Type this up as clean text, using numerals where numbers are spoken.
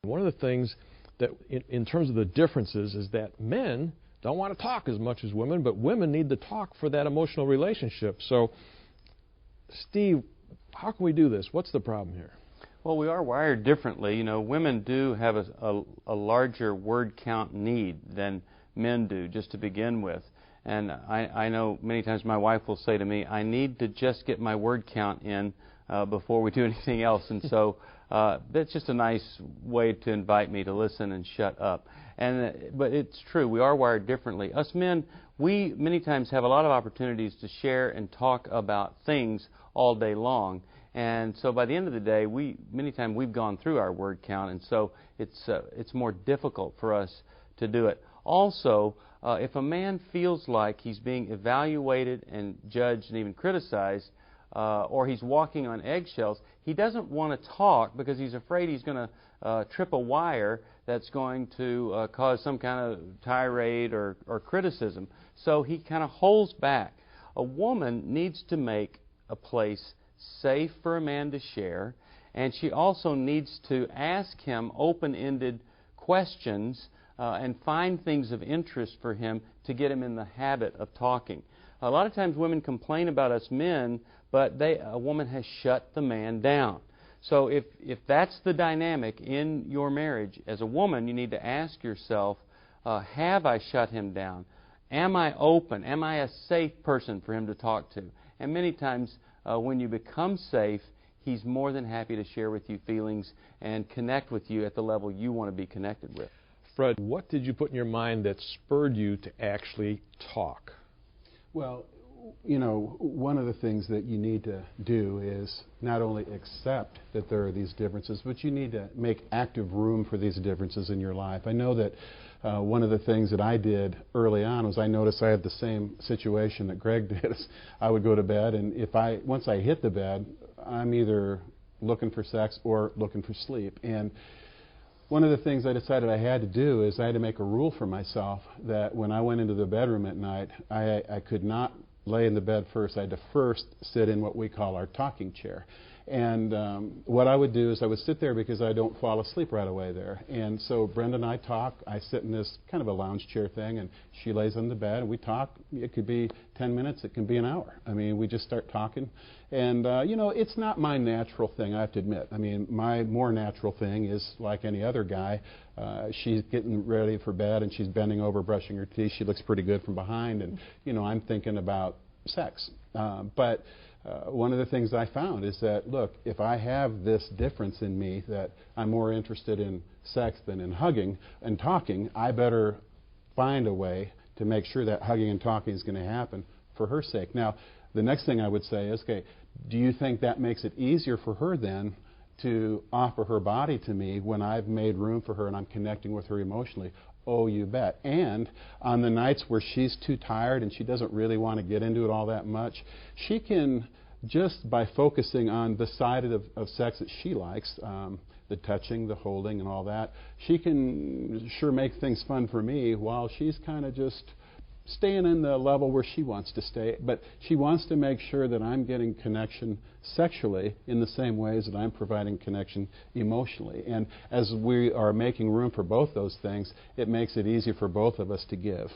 One of the things that, in terms of the differences, is that men don't want to talk as much as women, but women need to talk for that emotional relationship. So, Steve, how can we do this? What's the problem here? Well, we are wired differently. You know, women do have a larger word count need than men do, just to begin with. And I know many times my wife will say to me, I need to just get my word count in before we do anything else. And so that's just a nice way to invite me to listen and shut up. But it's true, we are wired differently. Us men, we many times have a lot of opportunities to share and talk about things all day long. And so by the end of the day, many times we've gone through our word count, and so it's more difficult for us to do it. Also, if a man feels like he's being evaluated and judged and even criticized, or he's walking on eggshells, he doesn't want to talk because he's afraid he's going to trip a wire that's going to cause some kind of tirade or criticism. So he kind of holds back. A woman needs to make a place safe for a man to share, and she also needs to ask him open-ended questions and find things of interest for him to get him in the habit of talking. A lot of times women complain about us men, but a woman has shut the man down. So if that's the dynamic in your marriage, as a woman, you need to ask yourself, have I shut him down? Am I open? Am I a safe person for him to talk to? And many times when you become safe, he's more than happy to share with you feelings and connect with you at the level you want to be connected with. Fred, what did you put in your mind that spurred you to actually talk? Well, you know, one of the things that you need to do is not only accept that there are these differences, but you need to make active room for these differences in your life. I know that one of the things that I did early on was I noticed I had the same situation that Greg did. I would go to bed, and once I hit the bed, I'm either looking for sex or looking for sleep. And one of the things I decided I had to do is I had to make a rule for myself that when I went into the bedroom at night, I could not lay in the bed first. I had to first sit in what we call our talking chair. And what I would do is I would sit there because I don't fall asleep right away there. And so Brenda and I talk. I sit in this kind of a lounge chair thing, and she lays on the bed, and we talk. It could be 10 minutes. It can be an hour. I mean, we just start talking. And, you know, it's not my natural thing, I have to admit. I mean, my more natural thing is like any other guy. She's getting ready for bed, and she's bending over, brushing her teeth. She looks pretty good from behind, and, you know, I'm thinking about sex. But one of the things I found is that, look, if I have this difference in me that I'm more interested in sex than in hugging and talking, I better find a way to make sure that hugging and talking is going to happen for her sake. Now, the next thing I would say is, okay, do you think that makes it easier for her then to offer her body to me when I've made room for her and I'm connecting with her emotionally? Oh, you bet. And on the nights where she's too tired and she doesn't really want to get into it all that much, she can, just by focusing on the side of sex that she likes, the touching, the holding, and all that, she can sure make things fun for me while she's kind of just staying in the level where she wants to stay. But she wants to make sure that I'm getting connection sexually in the same ways that I'm providing connection emotionally. And as we are making room for both those things, it makes it easier for both of us to give.